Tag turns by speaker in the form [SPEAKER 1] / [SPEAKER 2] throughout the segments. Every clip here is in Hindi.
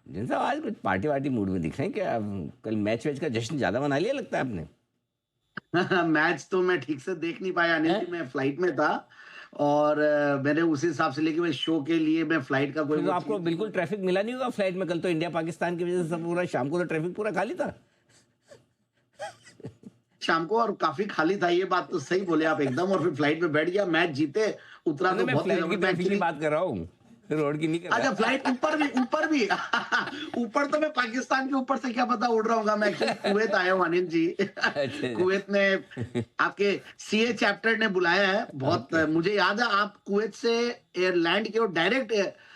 [SPEAKER 1] जिन साहब आज कुछ पार्टी वार्टी मूड में दिख रहे हैं क्या? कल मैच वैच का जश्न ज्यादा मना लिया लगता है आपने।
[SPEAKER 2] मैच तो मैं ठीक से देख नहीं पाया अनिल
[SPEAKER 1] हैं?
[SPEAKER 2] जी, मैं फ्लाइट में था। और मैंने उसी हिसाब से लेके मैं शो के लिए मैं फ्लाइट का कोई
[SPEAKER 1] फिर तो
[SPEAKER 2] वो
[SPEAKER 1] आपको
[SPEAKER 2] चीज
[SPEAKER 1] बिल्कुल ट्रैफिक मिला नहीं होगा फ्लाइट में। कल तो इंडिया पाकिस्तान की वजह से सब पूरा शाम को तो ट्रैफिक पूरा खाली था।
[SPEAKER 2] शाम को और काफी खाली था, ये बात तो सही बोले आप एकदम। और फिर फ्लाइट में बैठ गया, मैच जीते, उतरा
[SPEAKER 1] नहीं,
[SPEAKER 2] तो
[SPEAKER 1] मैं
[SPEAKER 2] बहुत ही
[SPEAKER 1] फ्लाइट की
[SPEAKER 2] जबरदस्त। मैं
[SPEAKER 1] ट्रैफिक की
[SPEAKER 2] एक्चुअली
[SPEAKER 1] बात कर रहा हूँ, रोड की नहीं कर
[SPEAKER 2] अच्छा,
[SPEAKER 1] रहा।
[SPEAKER 2] फ्लाइट ऊपर भी ऊपर तो मैं पाकिस्तान के ऊपर से क्या पता उड़ रहा हूँ। मैं एक्चुअली कुवैत आया हूँ अनिल जी। कुवैत में
[SPEAKER 1] अच्छा।
[SPEAKER 2] आपके सीए चैप्टर ने बुलाया है। बहुत
[SPEAKER 1] ओके।
[SPEAKER 2] मुझे याद है आप कुवैत से एयरलैंड के और डायरेक्ट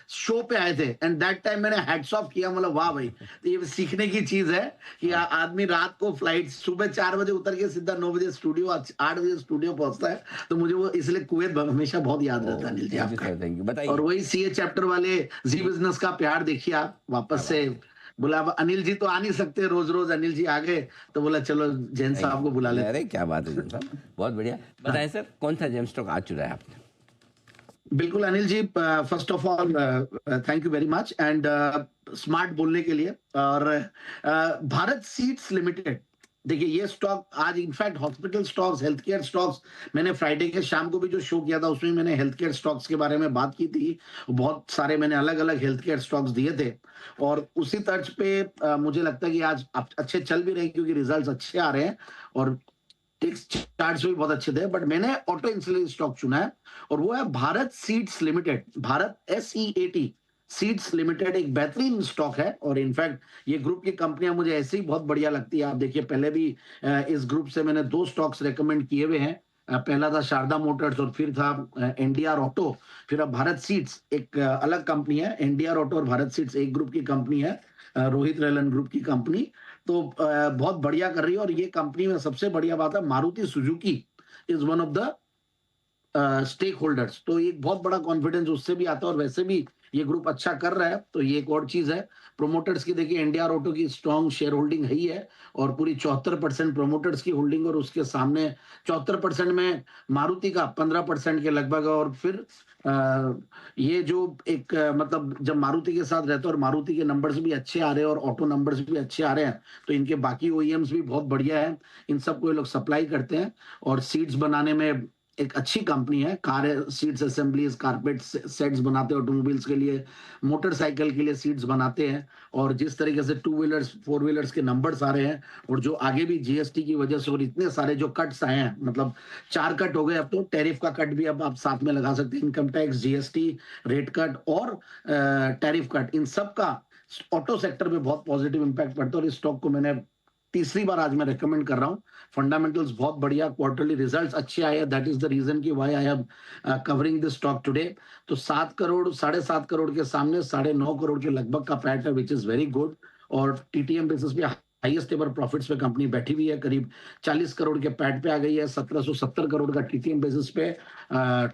[SPEAKER 2] शो पे आए थे, एंड दैट टाइम मैंने हैट्स ऑफ किया, मतलब वाह भाई। तो ये सीखने की चीज है कि
[SPEAKER 1] हाँ,
[SPEAKER 2] आदमी रात को फ्लाइट सुबह 4 बजे उतर के सीधा 9 बजे स्टूडियो, 8 बजे स्टूडियो पहुंचता है। तो मुझे वो इसलिए कुवैत हमेशा बहुत याद रहता है
[SPEAKER 1] ओ
[SPEAKER 2] अनिल जी
[SPEAKER 1] थैंक यू
[SPEAKER 2] आपका।
[SPEAKER 1] Sir, thank you.
[SPEAKER 2] और
[SPEAKER 1] बताइए।
[SPEAKER 2] वही सीए चैप्टर वाले जी बिजनेस का प्यार देखिए आप
[SPEAKER 1] क्या
[SPEAKER 2] वापस से।
[SPEAKER 1] बात है।
[SPEAKER 2] बोला अब अनिल जी तो आ नहीं सकते रोज रोज, अनिल जी आ गए तो बोला चलो जैन
[SPEAKER 1] थैंक
[SPEAKER 2] साहब को बुला
[SPEAKER 1] यू।
[SPEAKER 2] लेते
[SPEAKER 1] अरे
[SPEAKER 2] हैं।
[SPEAKER 1] क्या बात है जन साहब, बहुत बढ़िया। बताएं सर, कौन सा जेम स्टॉक आज चुरा है आपने?
[SPEAKER 2] बिल्कुल Anil ji, first of all thank you very much and smart बोलने के लिए। और भारत सीड्स लिमिटेड, देखिए ये स्टॉक आज in fact hospital stocks, health care stocks, मैंने फ्राइडे के शाम को भी जो शो किया था उसमें मैंने हेल्थ केयर स्टॉक्स के बारे में बात की थी। बहुत सारे मैंने अलग अलग हेल्थ केयर स्टॉक्स दिए थे। और उसी तर्ज पे मुझे लगता है कि आज अच्छे चल भी रहे हैं क्योंकि रिजल्ट्स अच्छे आ रहे हैं। और टेक्स चार्ट्स भी बहुत अच्छे थे, बट मैंने ऑटो इंसुलिन स्टॉक चुना है और वो है Bharat seeds limited. Bharat SEAT seeds limited एक बेहतरीन स्टॉक है। और इनफैक्ट ये ग्रुप की कंपनियां मुझे ऐसे ही बहुत बढ़िया लगती है। आप देखिए पहले भी इस ग्रुप से मैंने 2 स्टॉक्स रेकमेंड किए हुए हैं। पहला था शारदा मोटर्स और फिर था NDR ऑटो। फिर अब भारत सीड्स एक अलग कंपनी है। NDR ऑटो और भारत सीड्स एक ग्रुप की कंपनी है, रोहित रेलन ग्रुप की कंपनी। तो बहुत बढ़िया कर रही है। और ये कंपनी में सबसे बढ़िया बात है, Maruti Suzuki is one of the stake holders. तो एक बहुत बड़ा कॉन्फिडेंस उससे भी आता है। और वैसे भी ये ग्रुप अच्छा कर रहा है, तो ये एक और चीज है। प्रोमोटर्स की देखिए NDR ऑटो की स्ट्रॉन्ग शेयर होल्डिंग है ही है। और पूरी 74% प्रोमोटर्स की होल्डिंग, और उसके सामने 74% में मारुति का 15% के लगभग। और फिर ये जो एक मतलब जब मारुति के साथ रहता है और मारुति के नंबर्स भी अच्छे आ रहे हैं और ऑटो नंबर्स भी अच्छे आ रहे हैं, तो इनके बाकी OEMs भी बहुत बढ़िया है। इन सबको ये लोग सप्लाई करते हैं और सीट्स बनाने में एक अच्छी कंपनी है। Car seats assemblies, carpet sets बनाते हैं ऑटोमोबाइल्स के लिए, मोटरसाइकिल के लिए सीट्स बनाते हैं। और जिस तरीके से 2 व्हीलर्स 4 व्हीलर्स के नंबर्स आ रहे हैं, और जो आगे भी GST की वजह से और इतने सारे जो कट्स आए हैं, मतलब 4 कट हो गए अब तो, टैरिफ का कट भी अब आप साथ में लगा सकते हैं, income tax, GST rate cut और टैरिफ कट, इन सब का ऑटो सेक्टर पे बहुत पॉजिटिव इंपैक्ट पड़ता है। और इस स्टॉक को मैंने तीसरी बार आज मैं रेकमेंड कर रहा हूँ। फंडामेंटल्स बहुत बढ़िया, क्वार्टरली रिजल्ट्स अच्छे आए हैं। दैट इज द रीजन कि why I am covering this stock today. तो 7 करोड़, 7.5 करोड़ के सामने 9.5 करोड़ के लगभग का पैट है, विच इज वेरी गुड। और TTM बेसिस पे हाईएस्ट एवर प्रॉफिट्स पे कंपनी बैठी हुई है, करीब 40 करोड़ के पैट पे आ गई है। 1770 करोड़ का TTM बेसिस पे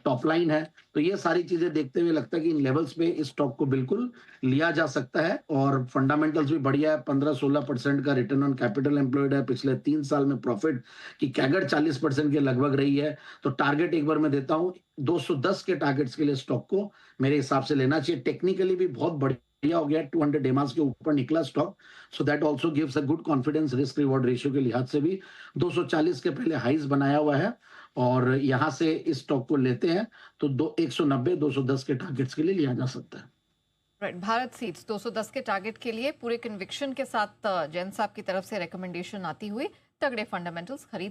[SPEAKER 2] टॉप लाइन है। तो ये सारी चीजें देखते हुए लगता है कि इन लेवल्स पे इस स्टॉक को बिल्कुल लिया जा सकता है। और फंडामेंटल्स भी बढ़िया है। 15-16% का रिटर्न ऑन कैपिटल एम्प्लॉयड है। पिछले 3 साल में प्रॉफिट की कैगर 40% के लगभग रही है। तो टारगेट एक बार मैं देता हूं, 210 के टारगेट्स के लिए स्टॉक को मेरे हिसाब से लेना चाहिए। टेक्निकली भी बहुत बढ़िया हो गया, 200 डेमास के ऊपर निकला stock. So that also gives a good confidence, risk reward ratio के लिहाज से भी 240 के पहले हाइज बनाया हुआ है। और यहां से इस स्टॉक को लेते हैं तो 190 210 के टारगेट्स के लिए लिया जा सकता है।
[SPEAKER 3] राइट, भारत सीट्स 210 के टारगेट के लिए पूरे कन्विक्शन के साथ जैन साहब की तरफ से रिकमेंडेशन आती हुई, तगड़े फंडामेंटल्स खरीद